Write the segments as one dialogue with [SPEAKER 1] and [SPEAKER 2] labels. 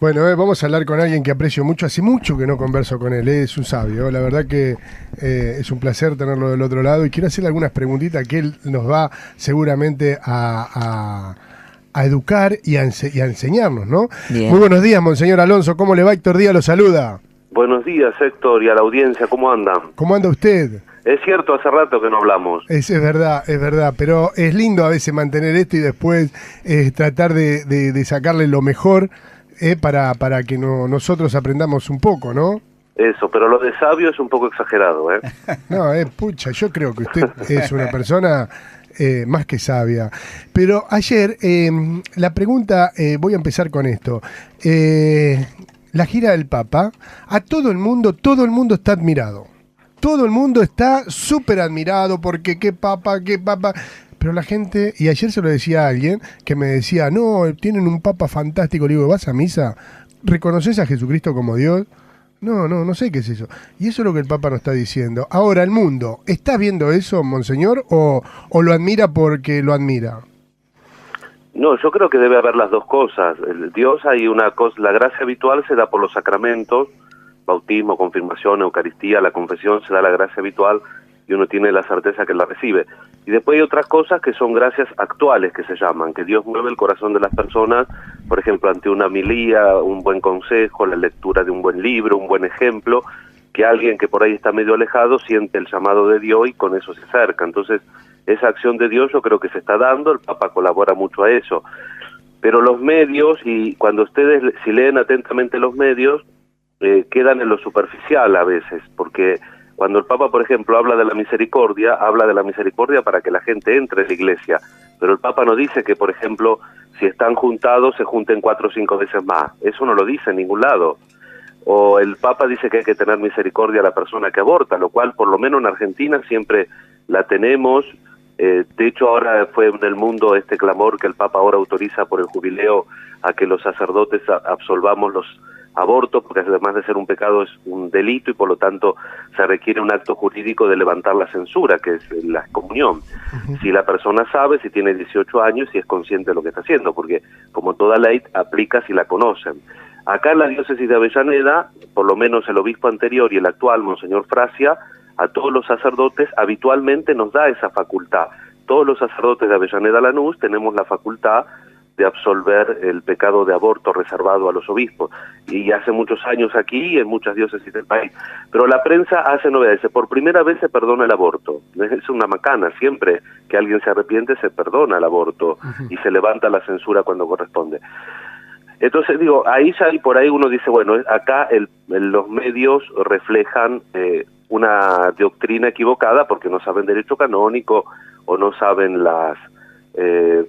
[SPEAKER 1] Bueno, vamos a hablar con alguien que aprecio mucho. Hace mucho que no converso con él, es un sabio. La verdad que es un placer tenerlo del otro lado y quiero hacerle algunas preguntitas que él nos va seguramente a educar y a enseñarnos, ¿no?
[SPEAKER 2] Bien.
[SPEAKER 1] Muy buenos días, Monseñor Alonso. ¿Cómo le va? Héctor Díaz lo saluda.
[SPEAKER 3] Buenos días, Héctor, y a la audiencia, ¿cómo andan?
[SPEAKER 1] ¿Cómo anda usted?
[SPEAKER 3] Es cierto, hace rato que no hablamos.
[SPEAKER 1] Es verdad, pero es lindo a veces mantener esto y después tratar de sacarle lo mejor para que nosotros aprendamos un poco, ¿no?
[SPEAKER 3] Eso, pero lo de sabio es un poco exagerado, ¿eh?
[SPEAKER 1] No, pucha, yo creo que usted es una persona más que sabia. Pero ayer, la pregunta, voy a empezar con esto. La gira del Papa, a todo el mundo está admirado. Todo el mundo está súper admirado porque qué papa. Pero la gente, y ayer se lo decía a alguien que me decía, no, tienen un papa fantástico. Le digo, ¿vas a misa? ¿Reconoces a Jesucristo como Dios? No sé qué es eso. Y eso es lo que el Papa nos está diciendo. Ahora, el mundo, ¿está viendo eso, Monseñor, o lo admira porque lo admira?
[SPEAKER 3] No, yo creo que debe haber las dos cosas. Dios hay una cosa, la gracia habitual se da por los sacramentos, bautismo, confirmación, Eucaristía, la confesión, se da la gracia habitual y uno tiene la certeza que la recibe. Y después hay otras cosas que son gracias actuales, que se llaman, que Dios mueve el corazón de las personas, por ejemplo, ante una homilía, un buen consejo, la lectura de un buen libro, un buen ejemplo, que alguien que por ahí está medio alejado siente el llamado de Dios y con eso se acerca. Entonces, esa acción de Dios yo creo que se está dando, el Papa colabora mucho a eso. Pero los medios, y cuando ustedes, si leen atentamente los medios, quedan en lo superficial a veces, porque cuando el Papa, por ejemplo, habla de la misericordia para que la gente entre en la iglesia, pero el Papa no dice que, por ejemplo, si están juntados se junten 4 o 5 veces más, eso no lo dice en ningún lado. O el Papa dice que hay que tener misericordia a la persona que aborta, lo cual por lo menos en Argentina siempre la tenemos. De hecho ahora fue en el mundo este clamor que el Papa ahora autoriza por el jubileo a que los sacerdotes absolvamos los abortos, porque además de ser un pecado es un delito y por lo tanto se requiere un acto jurídico de levantar la censura, que es la excomunión. Si la persona sabe, si tiene 18 años, si es consciente de lo que está haciendo, porque como toda ley aplica si la conocen. Acá en la diócesis de Avellaneda, por lo menos el obispo anterior y el actual, Monseñor Frasia, a todos los sacerdotes habitualmente nos da esa facultad. Todos los sacerdotes de Avellaneda Lanús tenemos la facultad de absolver el pecado de aborto reservado a los obispos, y hace muchos años aquí en muchas diócesis del país. Pero la prensa hace novedades, por primera vez se perdona el aborto, es una macana, siempre que alguien se arrepiente se perdona el aborto y se levanta la censura cuando corresponde. Entonces digo, ahí ya y por ahí uno dice, bueno, acá los medios reflejan una doctrina equivocada porque no saben derecho canónico o no saben las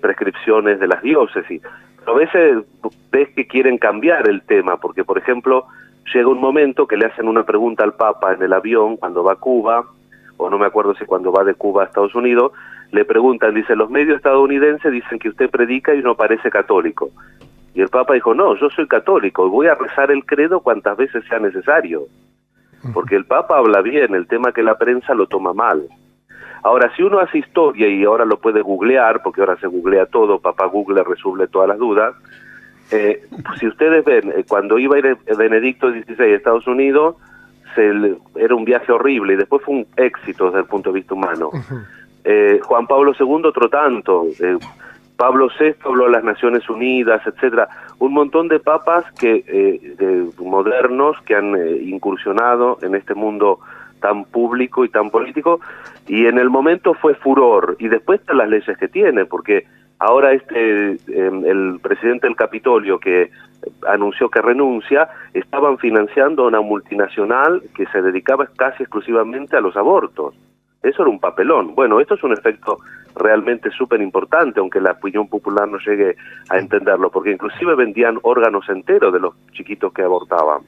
[SPEAKER 3] prescripciones de las diócesis. Pero a veces ves que quieren cambiar el tema, porque por ejemplo llega un momento que le hacen una pregunta al Papa en el avión cuando va a Cuba, o no me acuerdo si cuando va de Cuba a Estados Unidos, le preguntan, dice, los medios estadounidenses dicen que usted predica y no parece católico. Y el Papa dijo, no, yo soy católico y voy a rezar el credo cuantas veces sea necesario. Porque el Papa habla bien, el tema que la prensa lo toma mal. Ahora, si uno hace historia, y ahora lo puede googlear, porque ahora se googlea todo, Papá Google resuelve todas las dudas, si ustedes ven, cuando iba a ir Benedicto XVI a Estados Unidos, era un viaje horrible, y después fue un éxito desde el punto de vista humano. Juan Pablo II otro tanto, Pablo VI habló a las Naciones Unidas, etcétera, un montón de papas modernos que han incursionado en este mundo tan público y tan político, y en el momento fue furor, y después están las leyes que tiene, porque ahora el presidente del Capitolio que anunció que renuncia, estaban financiando a una multinacional que se dedicaba casi exclusivamente a los abortos. Eso era un papelón. Bueno, esto es un efecto realmente súper importante, aunque la opinión popular no llegue a entenderlo, porque inclusive vendían órganos enteros de los chiquitos que abortaban.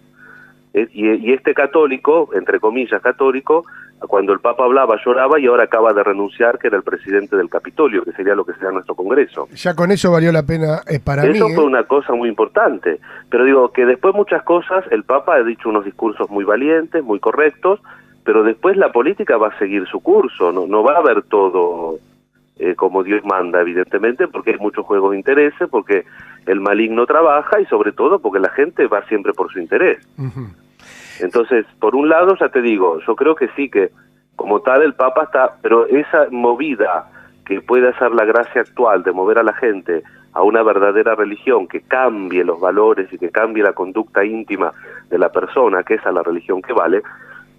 [SPEAKER 3] Y este católico, entre comillas católico, cuando el Papa hablaba lloraba, y ahora acaba de renunciar, que era el presidente del Capitolio, que sería lo que sería nuestro Congreso.
[SPEAKER 1] Ya con eso valió la pena para mí.
[SPEAKER 3] Eso fue una cosa muy importante. Pero digo que después muchas cosas, el Papa ha dicho unos discursos muy valientes, muy correctos, pero después la política va a seguir su curso, no va a haber todo como Dios manda, evidentemente, porque hay muchos juegos de intereses, porque el maligno trabaja y sobre todo porque la gente va siempre por su interés. Entonces, por un lado, ya te digo, yo creo que sí, que como tal el Papa está, pero esa movida que puede hacer la gracia actual de mover a la gente a una verdadera religión que cambie los valores y que cambie la conducta íntima de la persona, que es a la religión que vale,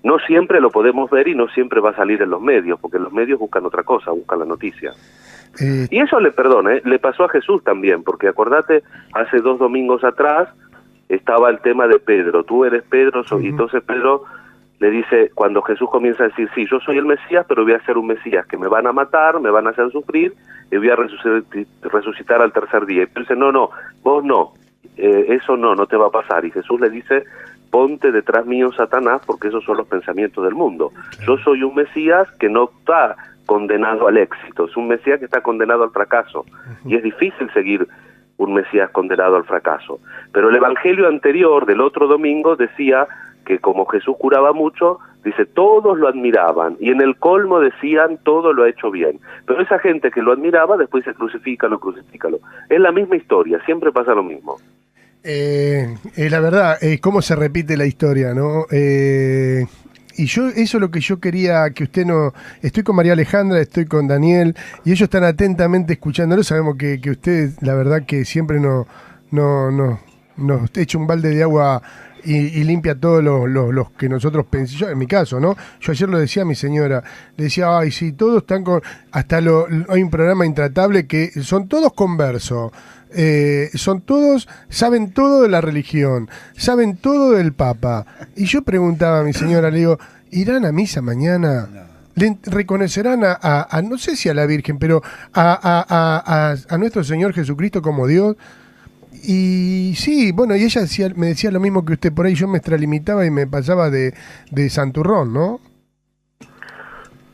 [SPEAKER 3] no siempre lo podemos ver y no siempre va a salir en los medios, porque los medios buscan otra cosa, buscan la noticia. Y eso le pasó a Jesús también, porque acordate, hace 2 domingos atrás estaba el tema de Pedro, tú eres Pedro, y entonces Pedro le dice, cuando Jesús comienza a decir, sí, yo soy el Mesías, pero voy a ser un Mesías que me van a matar, me van a hacer sufrir, y voy a resucitar al tercer día. Y Pedro dice, no, vos no, eso no te va a pasar. Y Jesús le dice, ponte detrás mío, Satanás, porque esos son los pensamientos del mundo. Yo soy un Mesías que no está condenado al éxito, es un Mesías que está condenado al fracaso. Y es difícil seguir un Mesías condenado al fracaso. Pero el evangelio anterior del otro domingo decía que como Jesús curaba mucho, dice, todos lo admiraban, y en el colmo decían, todo lo ha hecho bien. Pero esa gente que lo admiraba, después dice, crucifícalo. Es la misma historia, siempre pasa lo mismo.
[SPEAKER 1] La verdad, cómo se repite la historia, ¿no? Y eso es lo que yo quería que usted no... Estoy con María Alejandra, estoy con Daniel, y ellos están atentamente escuchándolo. Sabemos que usted, la verdad, que siempre nos echa un balde de agua y limpia todos los que nosotros pensamos. Yo, en mi caso, ¿no? Yo ayer lo decía a mi señora, le decía, ay, sí, todos están con... hay un programa intratable que son todos conversos. Son todos, saben todo de la religión, saben todo del Papa. Y yo preguntaba a mi señora, le digo, ¿irán a misa mañana? ¿Le reconocerán a no sé si a la Virgen, pero a nuestro Señor Jesucristo como Dios? Y sí, bueno, y ella me decía lo mismo que usted, por ahí yo me extralimitaba y me pasaba de santurrón, ¿no?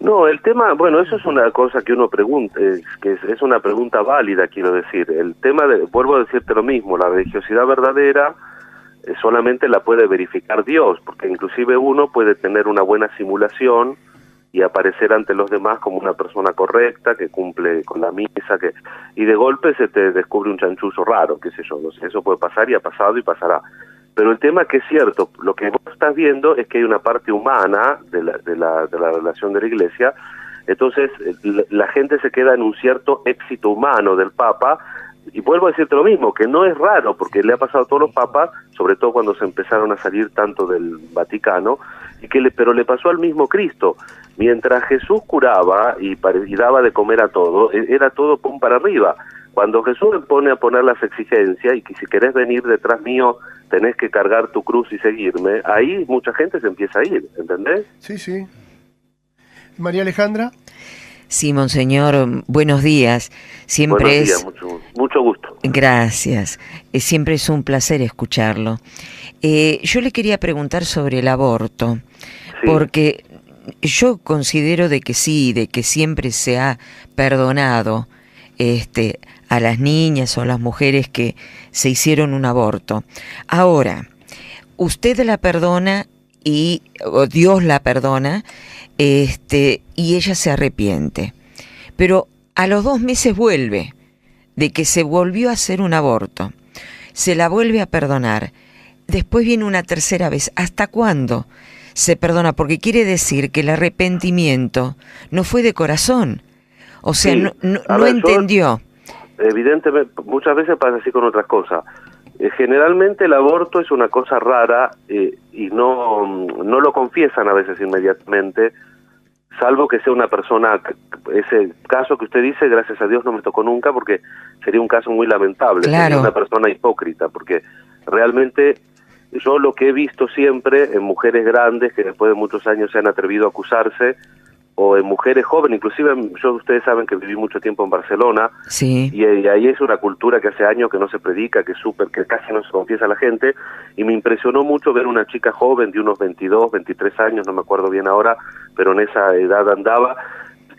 [SPEAKER 3] No, el tema, bueno, eso es una cosa que uno pregunta, que es una pregunta válida, quiero decir. El tema vuelvo a decirte lo mismo, la religiosidad verdadera solamente la puede verificar Dios, porque inclusive uno puede tener una buena simulación y aparecer ante los demás como una persona correcta, que cumple con la misa, y de golpe se te descubre un chanchullo raro, qué sé yo, no sé, eso puede pasar y ha pasado y pasará. Pero el tema que es cierto, lo que vos estás viendo es que hay una parte humana de la relación de la Iglesia, entonces la gente se queda en un cierto éxito humano del Papa, y vuelvo a decirte lo mismo, que no es raro, porque le ha pasado a todos los papas, sobre todo cuando se empezaron a salir tanto del Vaticano, pero le pasó al mismo Cristo. Mientras Jesús curaba y daba de comer a todo, era todo pum para arriba. Cuando Jesús me pone a poner las exigencias y que si querés venir detrás mío tenés que cargar tu cruz y seguirme, ahí mucha gente se empieza a ir, ¿entendés?
[SPEAKER 1] Sí, sí. María Alejandra.
[SPEAKER 2] Sí, monseñor, buenos días. Siempre
[SPEAKER 3] buenos días, mucho gusto.
[SPEAKER 2] Gracias. Siempre es un placer escucharlo. Yo le quería preguntar sobre el aborto, sí. Porque yo considero de que sí, de que siempre se ha perdonado a las niñas o a las mujeres que se hicieron un aborto. Ahora, usted la perdona o Dios la perdona, y ella se arrepiente. Pero a los 2 meses vuelve, de que se volvió a hacer un aborto. Se la vuelve a perdonar. Después viene una tercera vez. ¿Hasta cuándo se perdona? Porque quiere decir que el arrepentimiento no fue de corazón. O sea, sí. no entendió.
[SPEAKER 3] Evidentemente, muchas veces pasa así con otras cosas. Generalmente el aborto es una cosa rara y no lo confiesan a veces inmediatamente, salvo que sea una persona, ese caso que usted dice, gracias a Dios no me tocó nunca, porque sería un caso muy lamentable,
[SPEAKER 2] claro.
[SPEAKER 3] Sería una persona hipócrita, porque realmente yo lo que he visto siempre en mujeres grandes que después de muchos años se han atrevido a acusarse, o en mujeres jóvenes, inclusive ustedes saben que viví mucho tiempo en Barcelona,
[SPEAKER 2] sí.
[SPEAKER 3] y ahí es una cultura que hace años que no se predica, que casi no se confiesa a la gente, y me impresionó mucho ver una chica joven de unos 22, 23 años, no me acuerdo bien ahora, pero en esa edad andaba,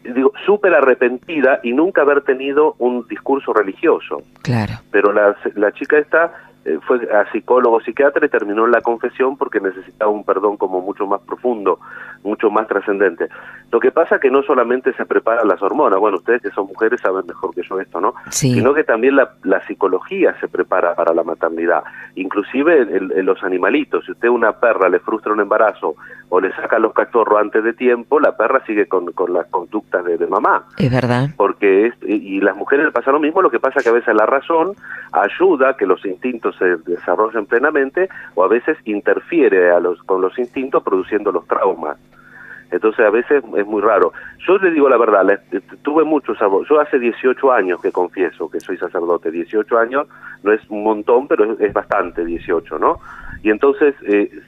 [SPEAKER 3] digo, súper arrepentida y nunca haber tenido un discurso religioso.
[SPEAKER 2] Claro.
[SPEAKER 3] Pero la chica esta fue a psicólogo, psiquiatra y terminó en la confesión porque necesitaba un perdón como mucho más profundo, mucho más trascendente. Lo que pasa es que no solamente se preparan las hormonas, bueno, ustedes que son mujeres saben mejor que yo esto, ¿no?
[SPEAKER 2] Sí.
[SPEAKER 3] Sino que también la psicología se prepara para la maternidad, inclusive en los animalitos. Si usted a una perra le frustra un embarazo o le saca los cachorros antes de tiempo, la perra sigue con las conductas de mamá.
[SPEAKER 2] Es verdad.
[SPEAKER 3] Porque y las mujeres le pasa lo mismo, lo que pasa que a veces la razón ayuda a que los instintos se desarrollen plenamente, o a veces interfiere con los instintos produciendo los traumas. Entonces a veces es muy raro. Yo le digo la verdad, tuve muchos abortos. Yo hace 18 años que confieso que soy sacerdote. 18 años no es un montón, pero es bastante 18, ¿no? Y entonces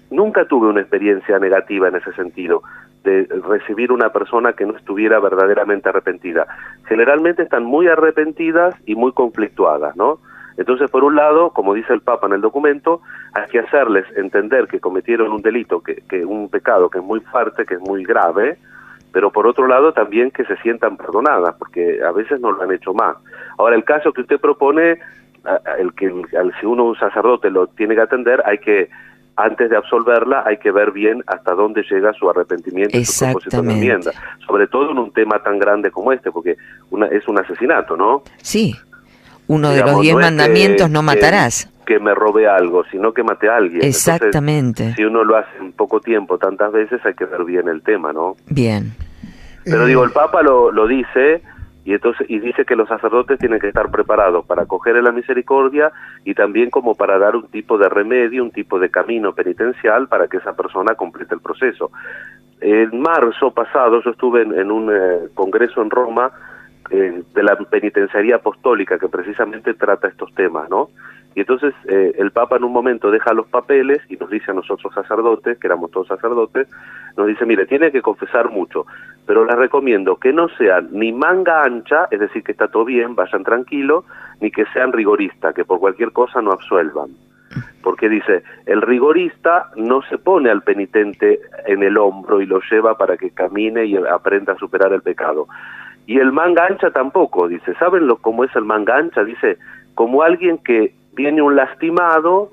[SPEAKER 3] nunca tuve una experiencia negativa en ese sentido, de recibir una persona que no estuviera verdaderamente arrepentida. Generalmente están muy arrepentidas y muy conflictuadas, ¿no? Entonces, por un lado, como dice el Papa en el documento, hay que hacerles entender que cometieron un delito, que un pecado que es muy fuerte, que es muy grave, pero por otro lado también que se sientan perdonadas, porque a veces no lo han hecho más. Ahora, el caso que usted propone, si uno un sacerdote lo tiene que atender, hay que, antes de absolverla, hay que ver bien hasta dónde llega su arrepentimiento y su propósito de enmienda. Sobre todo en un tema tan grande como este, porque es un asesinato, ¿no?
[SPEAKER 2] Sí. Uno de los 10 mandamientos, no matarás.
[SPEAKER 3] Que me robe algo, sino que mate a alguien.
[SPEAKER 2] Exactamente.
[SPEAKER 3] Entonces, si uno lo hace en poco tiempo, tantas veces, hay que ver bien el tema, ¿no?
[SPEAKER 2] Bien.
[SPEAKER 3] Pero digo, el Papa lo dice, y dice que los sacerdotes tienen que estar preparados para acoger en la misericordia y también como para dar un tipo de remedio, un tipo de camino penitencial para que esa persona complete el proceso. En marzo pasado yo estuve en un congreso en Roma, de la penitenciaría apostólica, que precisamente trata estos temas, ¿no? Y entonces el Papa en un momento deja los papeles y nos dice a nosotros sacerdotes, que éramos todos sacerdotes, nos dice, mire, tiene que confesar mucho, pero les recomiendo que no sean ni manga ancha, es decir, que está todo bien, vayan tranquilos, ni que sean rigoristas, que por cualquier cosa no absuelvan. Porque dice, el rigorista no se pone al penitente en el hombro y lo lleva para que camine y aprenda a superar el pecado. Y el manga ancha tampoco, dice. ¿Saben cómo es el manga ancha? Dice, como alguien que viene un lastimado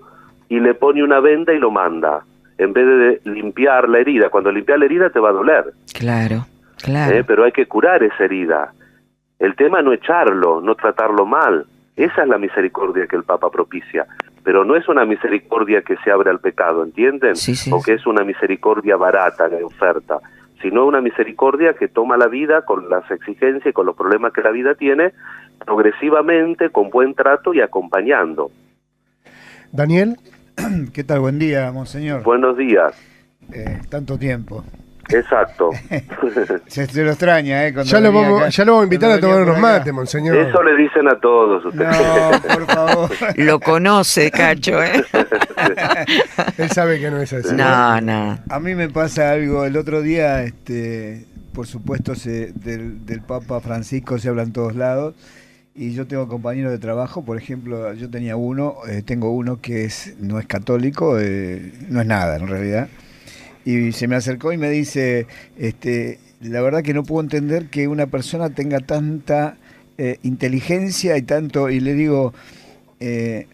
[SPEAKER 3] y le pone una venda y lo manda, en vez de limpiar la herida. Cuando limpias la herida te va a doler.
[SPEAKER 2] Claro, claro.
[SPEAKER 3] Pero hay que curar esa herida. El tema no echarlo, no tratarlo mal. Esa es la misericordia que el Papa propicia. Pero no es una misericordia que se abre al pecado, ¿entienden?
[SPEAKER 2] Sí, sí,
[SPEAKER 3] o que es una misericordia barata de oferta, sino una misericordia que toma la vida con las exigencias y con los problemas que la vida tiene, progresivamente, con buen trato y acompañando.
[SPEAKER 1] Daniel.
[SPEAKER 4] ¿Qué tal? Buen día, monseñor.
[SPEAKER 3] Buenos días.
[SPEAKER 4] Tanto tiempo.
[SPEAKER 3] Exacto.
[SPEAKER 4] Se lo extraña,
[SPEAKER 1] ya lo vamos a invitar a tomar unos mates, monseñor.
[SPEAKER 3] Eso le dicen a todos ustedes.
[SPEAKER 4] No, por favor.
[SPEAKER 2] Lo conoce, Cacho, ¿eh?
[SPEAKER 1] Él sabe que no es así.
[SPEAKER 2] No, no.
[SPEAKER 4] A mí me pasa algo. El otro día, por supuesto, del Papa Francisco se habla en todos lados. Y yo tengo compañeros de trabajo, por ejemplo, yo tengo uno que no es católico, no es nada en realidad. Y se me acercó y me dice, la verdad que no puedo entender que una persona tenga tanta inteligencia y le digo,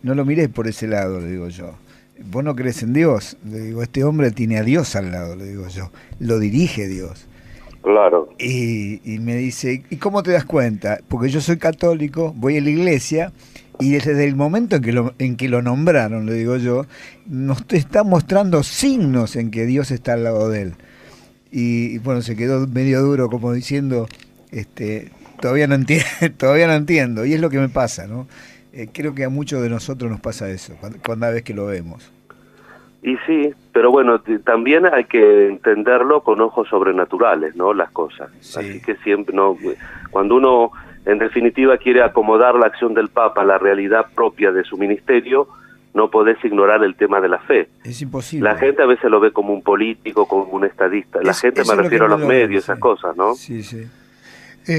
[SPEAKER 4] no lo miré por ese lado, le digo yo. Vos no crees en Dios, le digo, este hombre tiene a Dios al lado, le digo yo, lo dirige Dios.
[SPEAKER 3] Claro.
[SPEAKER 4] Y me dice, ¿y cómo te das cuenta? Porque yo soy católico, voy a la iglesia y desde el momento en que lo nombraron, le digo yo, nos está mostrando signos en que Dios está al lado de él. Y bueno, se quedó medio duro como diciendo, todavía no entiendo. Y es lo que me pasa, ¿no? Creo que a muchos de nosotros nos pasa eso, cada vez que lo vemos.
[SPEAKER 3] Y sí, pero bueno, también hay que entenderlo con ojos sobrenaturales, ¿no? Las cosas. Sí. Así que siempre, no, cuando uno en definitiva quiere acomodar la acción del Papa a la realidad propia de su ministerio, no podés ignorar el tema de la fe.
[SPEAKER 4] Es imposible.
[SPEAKER 3] La gente a veces lo ve como un político, como un estadista. La gente, me refiero a los medios, esas cosas, ¿no?
[SPEAKER 4] Sí, sí.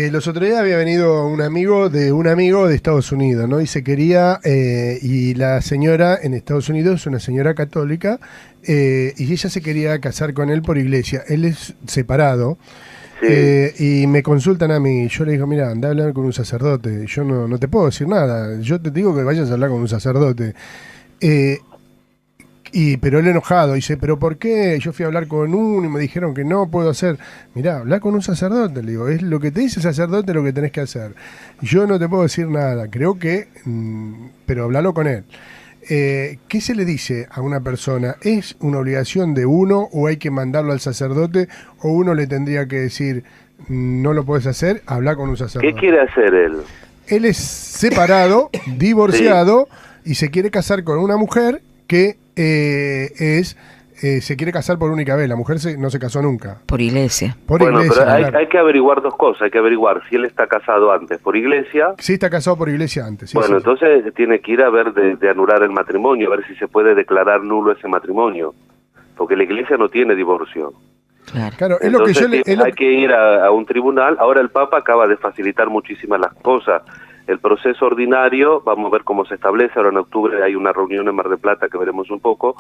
[SPEAKER 1] Los otros días había venido un amigo de Estados Unidos, ¿no? Y se quería, y la señora en Estados Unidos es una señora católica, y ella se quería casar con él por iglesia. Él es separado. Sí. Y me consultan a mí, yo le digo, mira, anda a hablar con un sacerdote, yo no te puedo decir nada, yo te digo que vayas a hablar con un sacerdote. Pero él enojado dice, ¿pero por qué? Yo fui a hablar con uno y me dijeron que no puedo hacer. Mirá, habla con un sacerdote, le digo, es lo que te dice el sacerdote lo que tenés que hacer. Yo no te puedo decir nada, creo que, pero hablalo con él. ¿Qué se le dice a una persona? ¿Es una obligación de uno o hay que mandarlo al sacerdote o uno le tendría que decir, no lo puedes hacer, habla con un sacerdote?
[SPEAKER 3] ¿Qué quiere hacer él?
[SPEAKER 1] Él es separado, divorciado y se quiere casar con una mujer que se quiere casar por única vez. La mujer no se casó nunca.
[SPEAKER 2] Por iglesia.
[SPEAKER 1] Por
[SPEAKER 3] Bueno,
[SPEAKER 1] iglesia,
[SPEAKER 3] pero
[SPEAKER 1] claro.
[SPEAKER 3] hay que averiguar dos cosas. Hay que averiguar si él está casado antes por iglesia.
[SPEAKER 1] Sí, está casado por iglesia antes. Sí,
[SPEAKER 3] Bueno,
[SPEAKER 1] sí.
[SPEAKER 3] entonces tiene que ir a ver de anular el matrimonio, a ver si se puede declarar nulo ese matrimonio. Porque la iglesia no tiene divorcio.
[SPEAKER 2] Claro.
[SPEAKER 1] Claro, es lo que yo
[SPEAKER 3] Entonces hay que ir a un tribunal. Ahora el Papa acaba de facilitar muchísimas las cosas. El proceso ordinario, vamos a ver cómo se establece. Ahora en octubre hay una reunión en Mar del Plata que veremos un poco,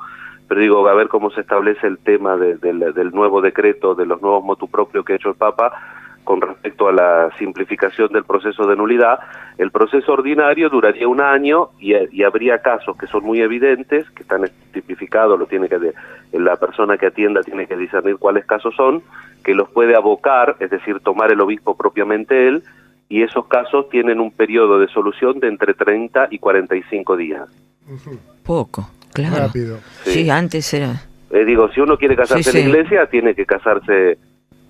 [SPEAKER 3] pero digo, a ver cómo se establece el tema del nuevo decreto, de los nuevos motu propio que ha hecho el Papa con respecto a la simplificación del proceso de nulidad. El proceso ordinario duraría un año y habría casos que son muy evidentes, que están tipificados, la persona que atienda tiene que discernir cuáles casos son, que los puede abocar, es decir, tomar el obispo propiamente él, y esos casos tienen un periodo de solución de entre 30 y 45 días.
[SPEAKER 2] Poco, claro.
[SPEAKER 1] Rápido.
[SPEAKER 2] Sí, antes era...
[SPEAKER 3] Digo, si uno quiere casarse
[SPEAKER 2] Sí,
[SPEAKER 3] en la
[SPEAKER 2] sí.
[SPEAKER 3] iglesia, tiene que casarse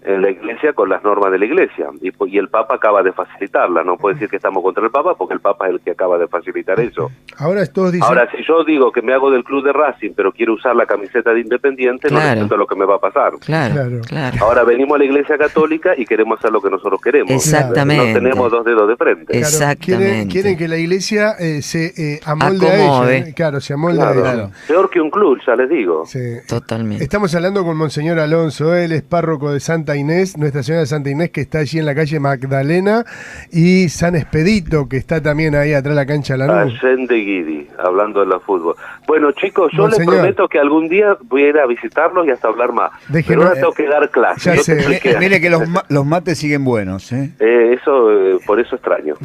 [SPEAKER 3] en la iglesia con las normas de la iglesia. Y el Papa acaba de facilitarla. No puede decir que estamos contra el Papa, porque el Papa es el que acaba de facilitar eso.
[SPEAKER 1] Ahora todos dicen...
[SPEAKER 3] Ahora, si yo digo que me hago del club de Racing, pero quiero usar la camiseta de Independiente, no
[SPEAKER 2] Claro.
[SPEAKER 3] entiendo lo que me va a pasar.
[SPEAKER 2] Claro,
[SPEAKER 1] Claro.
[SPEAKER 2] claro.
[SPEAKER 3] Ahora venimos a la iglesia católica y queremos hacer lo que nosotros queremos.
[SPEAKER 2] Exactamente.
[SPEAKER 3] No tenemos dos dedos de frente.
[SPEAKER 1] Claro,
[SPEAKER 2] Exactamente.
[SPEAKER 1] quieren que la iglesia se amolde
[SPEAKER 2] Acomode.
[SPEAKER 1] a ella. Claro, se amolde a
[SPEAKER 3] Claro.
[SPEAKER 1] ella.
[SPEAKER 3] Peor que un club, ya les digo.
[SPEAKER 1] Sí.
[SPEAKER 2] Totalmente.
[SPEAKER 1] Estamos hablando con Monseñor Alonso, él es párroco de Santa Inés, Nuestra Señora de Santa Inés, que está allí en la calle Magdalena, y San Expedito, que está también ahí atrás de la cancha de Lanús.
[SPEAKER 3] Allende Guidi, hablando de la fútbol. Bueno, chicos, yo
[SPEAKER 1] Monseñor.
[SPEAKER 3] les prometo que algún día voy a ir a visitarlos y hasta hablar más.
[SPEAKER 1] Déjenme-
[SPEAKER 3] Pero ahora tengo que dar clases.
[SPEAKER 1] Ya
[SPEAKER 3] Yo
[SPEAKER 1] sé.
[SPEAKER 3] te expliqué.
[SPEAKER 4] Mire que los mates siguen buenos, ¿eh?
[SPEAKER 3] Por eso extraño.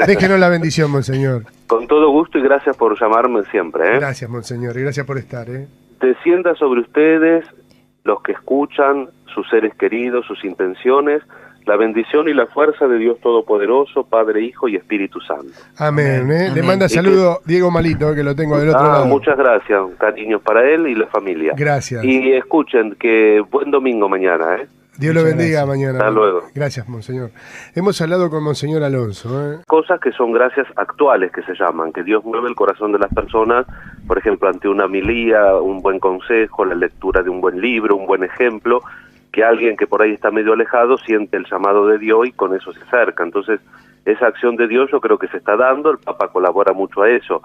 [SPEAKER 1] Déjenos la bendición, Monseñor.
[SPEAKER 3] Con todo gusto y gracias por llamarme siempre.
[SPEAKER 1] Gracias, Monseñor, y gracias por estar.
[SPEAKER 3] Descienda sobre ustedes, los que escuchan, sus seres queridos, sus intenciones, la bendición y la fuerza de Dios Todopoderoso, Padre, Hijo y Espíritu Santo.
[SPEAKER 1] Amén. Le
[SPEAKER 2] Amén.
[SPEAKER 1] manda
[SPEAKER 3] Y
[SPEAKER 1] saludo Diego Malito, que lo tengo del otro lado.
[SPEAKER 3] Muchas gracias, cariños para él y la familia.
[SPEAKER 1] Gracias.
[SPEAKER 3] Y escuchen, que buen domingo mañana,
[SPEAKER 1] Dios lo
[SPEAKER 4] Muchas
[SPEAKER 1] bendiga
[SPEAKER 4] gracias.
[SPEAKER 1] mañana.
[SPEAKER 3] Hasta luego.
[SPEAKER 1] Gracias, Monseñor. Hemos hablado con Monseñor Alonso.
[SPEAKER 3] Cosas que son gracias actuales que se llaman, que Dios mueve el corazón de las personas, por ejemplo, ante una homilía, un buen consejo, la lectura de un buen libro, un buen ejemplo, que alguien que por ahí está medio alejado siente el llamado de Dios y con eso se acerca. Entonces, esa acción de Dios yo creo que se está dando, el Papa colabora mucho a eso.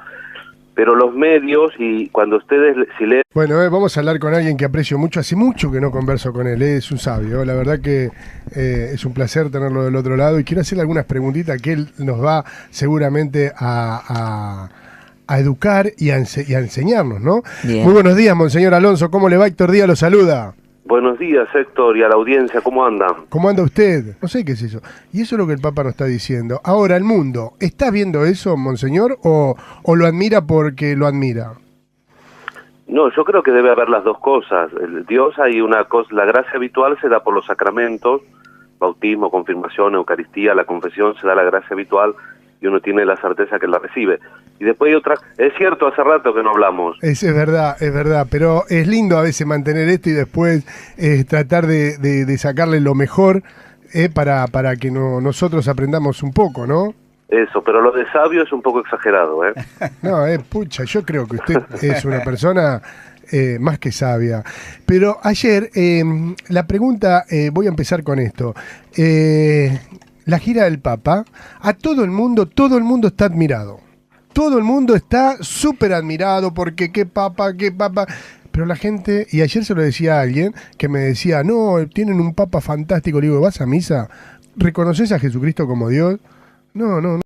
[SPEAKER 3] Pero los medios, y cuando ustedes, si leen...
[SPEAKER 1] Bueno, vamos a hablar con alguien que aprecio mucho. Hace mucho que no converso con él. Es un sabio. La verdad que es un placer tenerlo del otro lado. Y quiero hacerle algunas preguntitas que él nos va seguramente a educar y a enseñarnos, ¿no?
[SPEAKER 2] Bien.
[SPEAKER 1] Muy buenos días, Monseñor Alonso. ¿Cómo le va? Héctor Díaz lo saluda.
[SPEAKER 3] Buenos días, Héctor, y a la audiencia, ¿cómo andan?
[SPEAKER 1] ¿Cómo anda usted? No sé qué es eso. Y eso es lo que el Papa nos está diciendo. Ahora, el mundo, ¿está viendo eso, Monseñor, o lo admira porque lo admira?
[SPEAKER 3] No, yo creo que debe haber las dos cosas. Dios hay una cosa, la gracia habitual se da por los sacramentos, bautismo, confirmación, Eucaristía, la confesión, se da la gracia habitual y uno tiene la certeza que la recibe. Y después hay otra, es cierto, hace rato que no hablamos.
[SPEAKER 1] Es verdad, pero es lindo a veces mantener esto y después tratar de sacarle lo mejor para que nosotros aprendamos un poco, ¿no?
[SPEAKER 3] Eso, pero lo de sabio es un poco exagerado, ¿eh?
[SPEAKER 1] No, pucha, yo creo que usted es una persona más que sabia. Pero ayer, la pregunta, voy a empezar con esto. La gira del Papa, a todo el mundo está admirado. Todo el mundo está súper admirado porque qué papa. Pero la gente, y ayer se lo decía a alguien que me decía, no, tienen un papa fantástico. Le digo, ¿vas a misa? ¿Reconoces a Jesucristo como Dios? No.